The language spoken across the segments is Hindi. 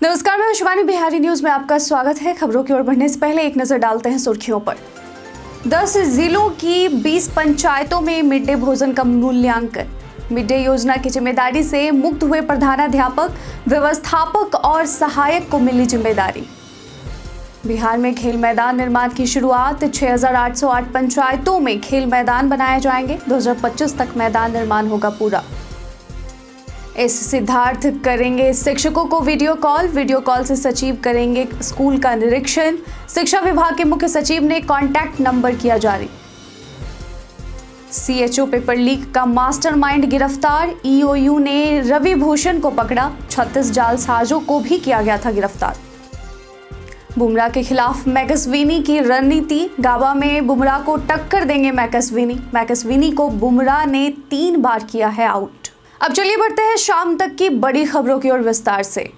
नमस्कार, मैं शिवानी बिहारी न्यूज में आपका स्वागत है। खबरों की ओर बढ़ने से पहले एक नजर डालते हैं सुर्खियों पर। 10 जिलों की 20 पंचायतों में मिड डे भोजन का मूल्यांकन। मिड डे योजना की जिम्मेदारी से मुक्त हुए प्रधानाध्यापक, व्यवस्थापक और सहायक को मिली जिम्मेदारी। बिहार में खेल मैदान निर्माण की शुरुआत। 6808 पंचायतों में खेल मैदान बनाए जाएंगे। 2025 तक मैदान निर्माण होगा पूरा। एस सिद्धार्थ करेंगे शिक्षकों को वीडियो कॉल से सचिव करेंगे स्कूल का निरीक्षण। शिक्षा विभाग के मुख्य सचिव ने कॉन्टैक्ट नंबर किया जारी। सीएचओ पेपर लीक का मास्टरमाइंड गिरफ्तार। ईओयू ने रवि भूषण को पकड़ा। 36 जालसाजों को भी किया गया था गिरफ्तार। बुमराह के खिलाफ मैकसविनी की रणनीति। गाबा में बुमराह को टक्कर देंगे मैकसविनी को बुमराह ने 3 बार किया है आउट। अब चलिए बढ़ते हैं शाम तक की बड़ी खबरों की ओर विस्तार से।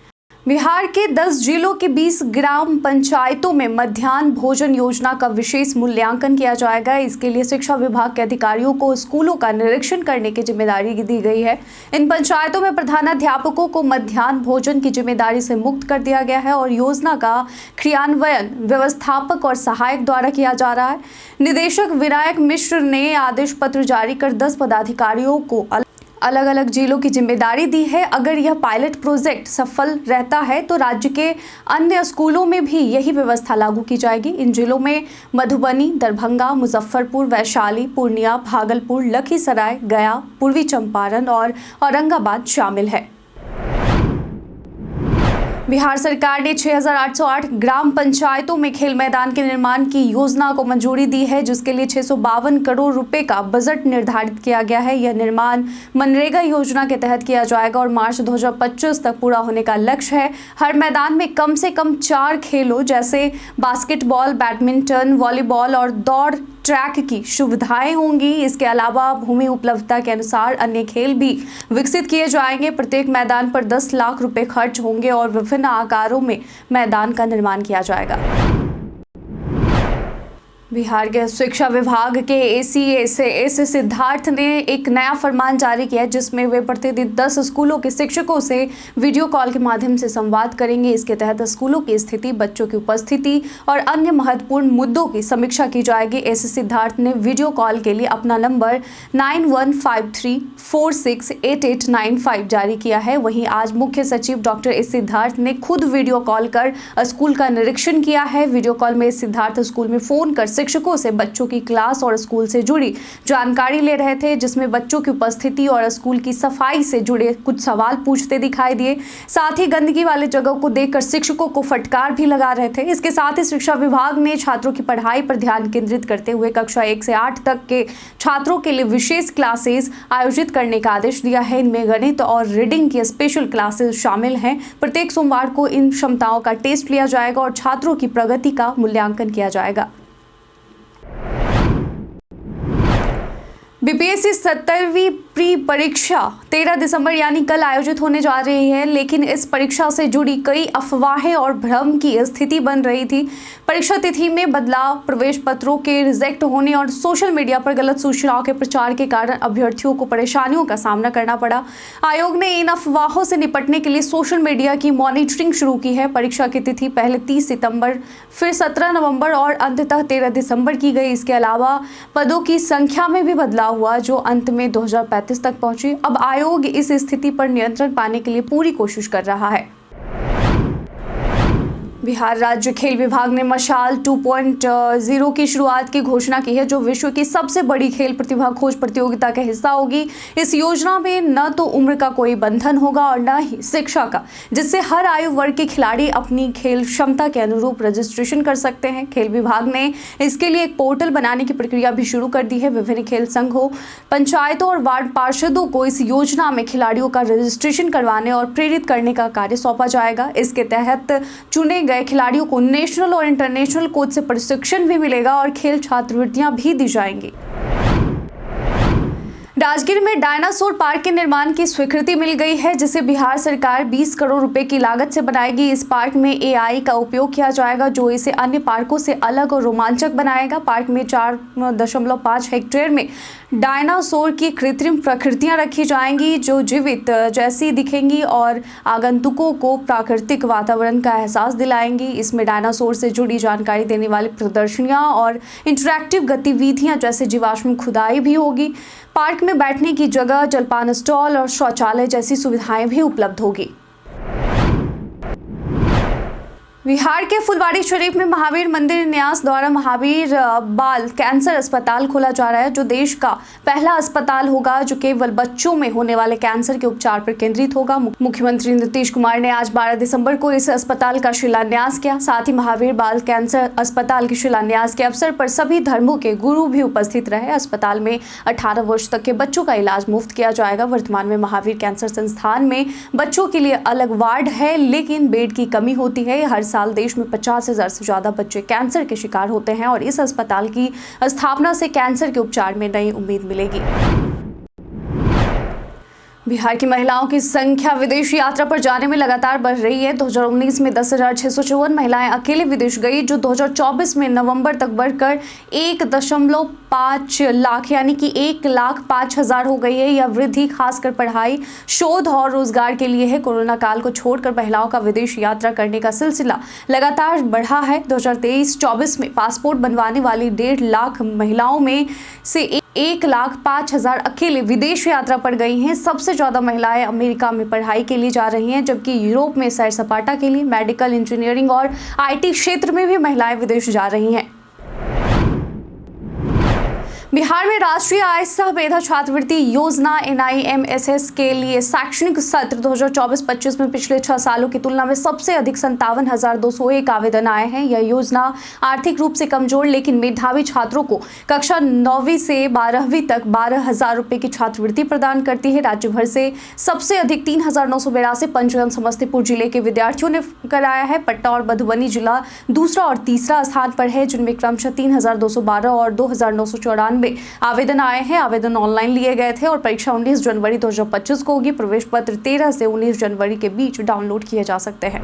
बिहार के 10 जिलों के 20 ग्राम पंचायतों में मध्याह्न भोजन योजना का विशेष मूल्यांकन किया जाएगा। इसके लिए शिक्षा विभाग के अधिकारियों को स्कूलों का निरीक्षण करने की जिम्मेदारी दी गई है। इन पंचायतों में प्रधानाध्यापकों को मध्याह्न भोजन की जिम्मेदारी से मुक्त कर दिया गया है और योजना का क्रियान्वयन व्यवस्थापक और सहायक द्वारा किया जा रहा है। निदेशक विनायक मिश्र ने आदेश पत्र जारी कर 10 पदाधिकारियों को अलग अलग जिलों की जिम्मेदारी दी है। अगर यह पायलट प्रोजेक्ट सफल रहता है तो राज्य के अन्य स्कूलों में भी यही व्यवस्था लागू की जाएगी। इन जिलों में मधुबनी, दरभंगा, मुजफ्फरपुर, वैशाली, पूर्णिया, भागलपुर, लखीसराय, गया, पूर्वी चंपारण और औरंगाबाद शामिल है। बिहार सरकार ने 6808 ग्राम पंचायतों में खेल मैदान के निर्माण की योजना को मंजूरी दी है, जिसके लिए 652 करोड़ रुपए का बजट निर्धारित किया गया है। यह निर्माण मनरेगा योजना के तहत किया जाएगा और मार्च 2025 तक पूरा होने का लक्ष्य है। हर मैदान में कम से कम 4 खेलों जैसे बास्केटबॉल, बैडमिंटन, वॉलीबॉल और दौड़ ट्रैक की सुविधाएं होंगी। इसके अलावा भूमि उपलब्धता के अनुसार अन्य खेल भी विकसित किए जाएंगे। प्रत्येक मैदान पर 10 लाख रुपए खर्च होंगे और विभिन्न आकारों में मैदान का निर्माण किया जाएगा। बिहार के शिक्षा विभाग के एसीए से एस सिद्धार्थ ने एक नया फरमान जारी किया है, जिसमें वे प्रतिदिन 10 स्कूलों के शिक्षकों से वीडियो कॉल के माध्यम से संवाद करेंगे। इसके तहत स्कूलों की स्थिति, बच्चों की उपस्थिति और अन्य महत्वपूर्ण मुद्दों की समीक्षा की जाएगी। एस सिद्धार्थ ने वीडियो कॉल के लिए अपना नंबर 9153468895 जारी किया है। वहीं आज मुख्य सचिव डॉक्टर एस सिद्धार्थ ने खुद वीडियो कॉल कर स्कूल का निरीक्षण किया है। वीडियो कॉल में एस सिद्धार्थ स्कूल में फोन कर शिक्षकों से बच्चों की क्लास और स्कूल से जुड़ी जानकारी ले रहे थे, जिसमें बच्चों की उपस्थिति और स्कूल की सफाई से जुड़े कुछ सवाल पूछते दिखाई दिए। साथ ही गंदगी वाले जगह को देखकर शिक्षकों को फटकार भी लगा रहे थे। इसके साथ ही शिक्षा विभाग ने छात्रों की पढ़ाई पर ध्यान केंद्रित करते हुए कक्षा 1 से 8 तक के छात्रों के लिए विशेष क्लासेस आयोजित करने का आदेश दिया है। इनमें गणित और रीडिंग की स्पेशल क्लासेस शामिल हैं। प्रत्येक सोमवार को इन क्षमताओं का टेस्ट लिया जाएगा और छात्रों की प्रगति का मूल्यांकन किया जाएगा। बीपीएससी 17वीं प्री परीक्षा 13 दिसंबर यानी कल आयोजित होने जा रही है, लेकिन इस परीक्षा से जुड़ी कई अफवाहें और भ्रम की स्थिति बन रही थी। परीक्षा तिथि में बदलाव, प्रवेश पत्रों के रिजेक्ट होने और सोशल मीडिया पर गलत सूचनाओं के प्रचार के कारण अभ्यर्थियों को परेशानियों का सामना करना पड़ा। आयोग ने इन अफवाहों से निपटने के लिए सोशल मीडिया की मॉनिटरिंग शुरू की है। परीक्षा की तिथि पहले 30 सितंबर, फिर 17 नवंबर और अंततः 13 दिसंबर की गई। इसके अलावा पदों की संख्या में भी बदलाव हुआ, जो अंत में 2035 तक पहुंची। अब आयोग इस स्थिति पर नियंत्रण पाने के लिए पूरी कोशिश कर रहा है। बिहार राज्य खेल विभाग ने मशाल 2.0 की शुरुआत की घोषणा की है, जो विश्व की सबसे बड़ी खेल प्रतिभा खोज प्रतियोगिता का हिस्सा होगी। इस योजना में न तो उम्र का कोई बंधन होगा और न ही शिक्षा का, जिससे हर आयु वर्ग के खिलाड़ी अपनी खेल क्षमता के अनुरूप रजिस्ट्रेशन कर सकते हैं। खेल विभाग ने इसके लिए एक पोर्टल बनाने की प्रक्रिया भी शुरू कर दी है। विभिन्न खेल संघों, पंचायतों और वार्ड पार्षदों को इस योजना में खिलाड़ियों का रजिस्ट्रेशन करवाने और प्रेरित करने का कार्य सौंपा जाएगा। इसके तहत चुने गए खिलाड़ियों को नेशनल और इंटरनेशनल कोच से प्रशिक्षण भी मिलेगा और खेल छात्रवृत्तियां भी दी जाएंगी। राजगीर में डायनासोर पार्क के निर्माण की स्वीकृति मिल गई है, जिसे बिहार सरकार 20 करोड़ रुपए की लागत से बनाएगी। इस पार्क में एआई का उपयोग किया जाएगा, जो इसे अन्य पार्कों से अलग और रोमांचक बनाएगा। पार्क में 4.5 हेक्टेयर में डायनासोर की कृत्रिम प्रकृतियां रखी जाएंगी जो जीवित जैसी दिखेंगी और आगंतुकों को प्राकृतिक वातावरण का एहसास दिलाएंगी। इसमें डायनासोर से जुड़ी जानकारी देने वाली प्रदर्शनियां और इंटरैक्टिव गतिविधियां जैसे जीवाश्म खुदाई भी होगी। पार्क में बैठने की जगह, जलपान स्टॉल और शौचालय जैसी सुविधाएं भी उपलब्ध होगी। बिहार के फुलवाड़ी शरीफ में महावीर मंदिर न्यास द्वारा महावीर बाल कैंसर अस्पताल खोला जा रहा है, जो देश का पहला अस्पताल होगा जो केवल बच्चों में होने वाले कैंसर के उपचार पर केंद्रित होगा। मुख्यमंत्री नीतीश कुमार ने आज 12 दिसंबर को इस अस्पताल का शिलान्यास किया। साथ ही महावीर बाल कैंसर अस्पताल के शिलान्यास के अवसर पर सभी धर्मों के गुरु भी उपस्थित रहे। अस्पताल में 18 वर्ष तक के बच्चों का इलाज मुफ्त किया जाएगा। वर्तमान में महावीर कैंसर संस्थान में बच्चों के लिए अलग वार्ड है, लेकिन बेड की कमी होती है। हर साल देश में 50,000 से ज्यादा बच्चे कैंसर के शिकार होते हैं और इस अस्पताल की स्थापना से कैंसर के उपचार में नई उम्मीद मिलेगी। बिहार की महिलाओं की संख्या विदेश यात्रा पर जाने में लगातार बढ़ रही है। 2019 में 10,654 महिलाएं अकेले विदेश गई, जो 2024 में नवंबर तक बढ़कर 1.5 लाख यानी कि 1,05,000 हो गई है। यह वृद्धि खासकर पढ़ाई, शोध और रोजगार के लिए है। कोरोना काल को छोड़कर महिलाओं का विदेश यात्रा करने का सिलसिला लगातार बढ़ा है। 2023-24 में पासपोर्ट बनवाने वाली 1.5 लाख महिलाओं में से 1,05,000 अकेले विदेश यात्रा पर गई हैं। सबसे ज्यादा महिलाएं अमेरिका में पढ़ाई के लिए जा रही हैं, जबकि यूरोप में सैर सपाटा के लिए, मेडिकल, इंजीनियरिंग और IT क्षेत्र में भी महिलाएं विदेश जा रही हैं। बिहार में राष्ट्रीय आय सह मेधा छात्रवृत्ति योजना NIMSS के लिए शैक्षणिक सत्र 2024-25 में पिछले 6 सालों की तुलना में सबसे अधिक 57,201 आवेदन आए हैं। यह योजना आर्थिक रूप से कमजोर लेकिन मेधावी छात्रों को कक्षा 9वीं से 12वीं तक 12,000 रुपये की छात्रवृत्ति प्रदान करती है। राज्य भर से सबसे अधिक 3,982 पंजीयन समस्तीपुर जिले के विद्यार्थियों ने कराया है। पटना और मधुबनी जिला दूसरा और तीसरा स्थान पर है, जिनमें क्रमशः 3,212 और 2,994 आवेदन आए हैं। आवेदन ऑनलाइन लिए गए थे और परीक्षा 19 जनवरी 2025 को होगी। प्रवेश पत्र 13 से 19 जनवरी के बीच डाउनलोड किए जा सकते हैं।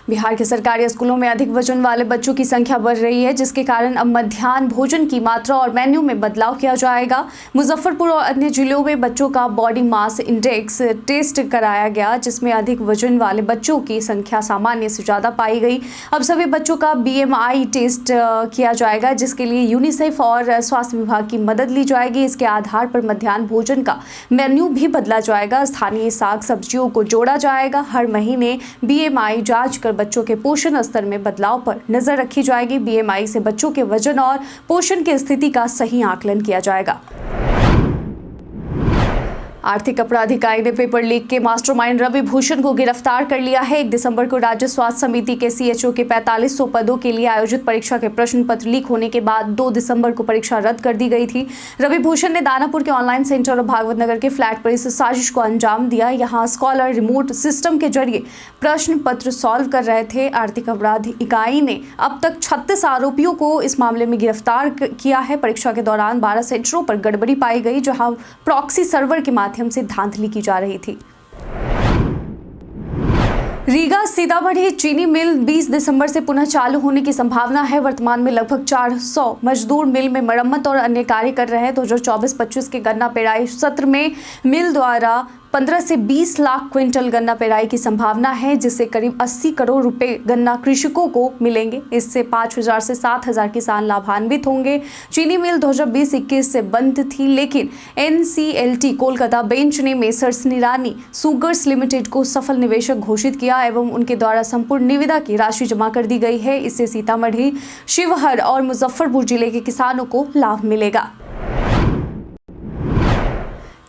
बिहार के सरकारी स्कूलों में अधिक वजन वाले बच्चों की संख्या बढ़ रही है, जिसके कारण अब मध्याह्न भोजन की मात्रा और मेन्यू में बदलाव किया जाएगा। मुजफ्फरपुर और अन्य जिलों में बच्चों का बॉडी मास इंडेक्स टेस्ट कराया गया, जिसमें अधिक वजन वाले बच्चों की संख्या सामान्य से ज़्यादा पाई गई। अब सभी बच्चों का BMI टेस्ट किया जाएगा, जिसके लिए यूनिसेफ और स्वास्थ्य विभाग की मदद ली जाएगी। इसके आधार पर मध्याह्न भोजन का मेन्यू भी बदला जाएगा। स्थानीय साग सब्जियों को जोड़ा जाएगा। हर महीने BMI जांच कर बच्चों के पोषण स्तर में बदलाव पर नजर रखी जाएगी। BMI से बच्चों के वजन और पोषण की स्थिति का सही आकलन किया जाएगा। आर्थिक अपराध इकाई ने पेपर लीक के मास्टरमाइंड रवि भूषण को गिरफ्तार कर लिया है। 1 दिसंबर को राज्य स्वास्थ्य समिति के CHO के 4500 पदों के लिए आयोजित परीक्षा के प्रश्न पत्र लीक होने के बाद 2 दिसंबर को परीक्षा रद्द कर दी गई थी। रवि भूषण ने दानापुर के ऑनलाइन सेंटर और भागवत नगर के फ्लैट पर इस साजिश को अंजाम दिया। यहाँ स्कॉलर रिमोट सिस्टम के जरिए प्रश्न पत्र सॉल्व कर रहे थे। आर्थिक अपराध इकाई ने अब तक 36 आरोपियों को इस मामले में गिरफ्तार किया है। परीक्षा के दौरान 12 सेंटरों पर गड़बड़ी पाई गई, जहां प्रॉक्सी सर्वर के माध्यम से धांधली की जा रही थी। रीगा सीतामढ़ी चीनी मिल 20 दिसंबर से पुनः चालू होने की संभावना है। वर्तमान में लगभग 400 मजदूर मिल में मरम्मत और अन्य कार्य कर रहे हैं। 2024-25 के गन्ना पेराई सत्र में मिल द्वारा 15 से 20 लाख क्विंटल गन्ना पेराई की संभावना है, जिससे करीब 80 करोड़ रुपए गन्ना कृषकों को मिलेंगे। इससे 5,000 से 7,000 किसान लाभान्वित होंगे। चीनी मिल 2020-21 से बंद थी, लेकिन NCLT कोलकाता बेंच ने मेसर्स निरानी सुगर्स लिमिटेड को सफल निवेशक घोषित किया एवं उनके द्वारा संपूर्ण निविदा की राशि जमा कर दी गई है। इससे सीतामढ़ी, शिवहर और मुजफ्फरपुर जिले के किसानों को लाभ मिलेगा।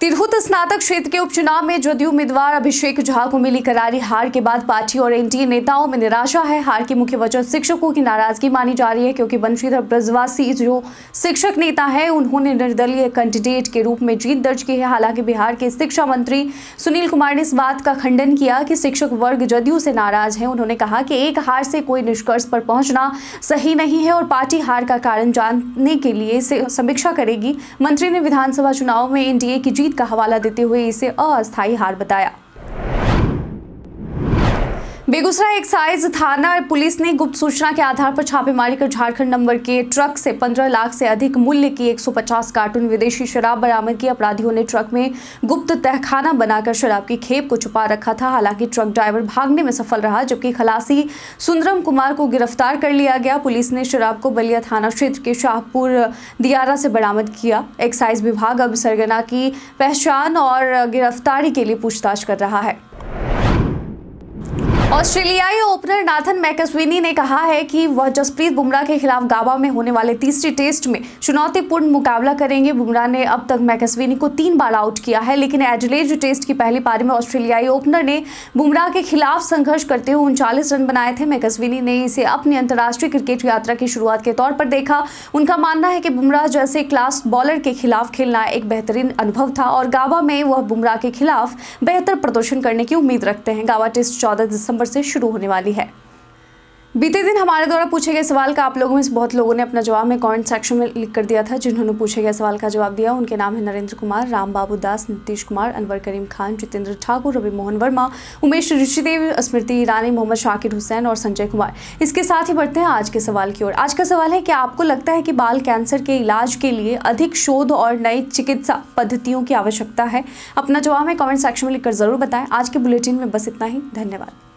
तिरहुत स्नातक क्षेत्र के उपचुनाव में जदयू उम्मीदवार अभिषेक झा को मिली करारी हार के बाद पार्टी और NDA नेताओं में निराशा है। हार की मुख्य वजह शिक्षकों की नाराजगी मानी जा रही है, क्योंकि बंशीधर ब्रजवासी जो शिक्षक नेता है, उन्होंने निर्दलीय कैंडिडेट के रूप में जीत दर्ज की है। हालांकि बिहार के शिक्षा मंत्री सुनील कुमार ने इस बात का खंडन किया कि शिक्षक वर्ग जदयू से नाराज है। उन्होंने कहा कि एक हार से कोई निष्कर्ष पर पहुंचना सही नहीं है और पार्टी हार का कारण जानने के लिए समीक्षा करेगी। मंत्री ने विधानसभा चुनाव में NDA की जीत का हवाला देते हुए इसे अस्थायी हार बताया। बेगूसराय एक्साइज थाना पुलिस ने गुप्त सूचना के आधार पर छापेमारी कर झारखंड नंबर के ट्रक से 15 लाख से अधिक मूल्य की 150 कार्टून विदेशी शराब बरामद की। अपराधियों ने ट्रक में गुप्त तहखाना बनाकर शराब की खेप को छुपा रखा था। हालांकि ट्रक ड्राइवर भागने में सफल रहा, जबकि खलासी सुंदरम कुमार को गिरफ्तार कर लिया गया। पुलिस ने शराब को बलिया थाना क्षेत्र के शाहपुर दियारा से बरामद किया। एक्साइज विभाग अब सरगना की पहचान और गिरफ्तारी के लिए पूछताछ कर रहा है। ऑस्ट्रेलियाई ओपनर नाथन मैकस्वीनी ने कहा है कि वह जसप्रीत बुमराह के खिलाफ गाबा में होने वाले तीसरे टेस्ट में चुनौतीपूर्ण मुकाबला करेंगे। बुमराह ने अब तक मैकस्वीनी को 3 बार आउट किया है, लेकिन एडिलेड टेस्ट की पहली पारी में ऑस्ट्रेलियाई ओपनर ने बुमराह के खिलाफ संघर्ष करते हुए 39 रन बनाए थे। मैकस्वीनी ने इसे अपनी अंतर्राष्ट्रीय क्रिकेट यात्रा की शुरुआत के तौर पर देखा। उनका मानना है कि बुमराह जैसे क्लास बॉलर के खिलाफ खेलना एक बेहतरीन अनुभव था और गाबा में वह बुमराह के खिलाफ बेहतर प्रदर्शन करने की उम्मीद रखते हैं। गाबा टेस्ट 14 दिसंबर से शुरू होने वाली है। बीते दिन हमारे द्वारा पूछे गए सवाल का आप लोगों में से बहुत लोगों ने अपना जवाब में कमेंट सेक्शन में लिख कर दिया था। जिन्होंने पूछे गए सवाल का जवाब दिया उनके नाम है नरेंद्र कुमार, राम बाबू दास, नीतीश कुमार, अनवर करीम खान, जितेंद्र ठाकुर, रवि मोहन वर्मा, उमेश ऋषिदेव, स्मृति ईरानी, मोहम्मद शाकिर हुसैन और संजय कुमार। इसके साथ ही बढ़ते हैं आज के सवाल की ओर। आज का सवाल है कि आपको लगता है कि बाल कैंसर के इलाज के लिए अधिक शोध और नई चिकित्सा पद्धतियों की आवश्यकता है? अपना जवाब में कमेंट सेक्शन में लिखकर जरूर बताएं। आज के बुलेटिन में बस इतना ही। धन्यवाद।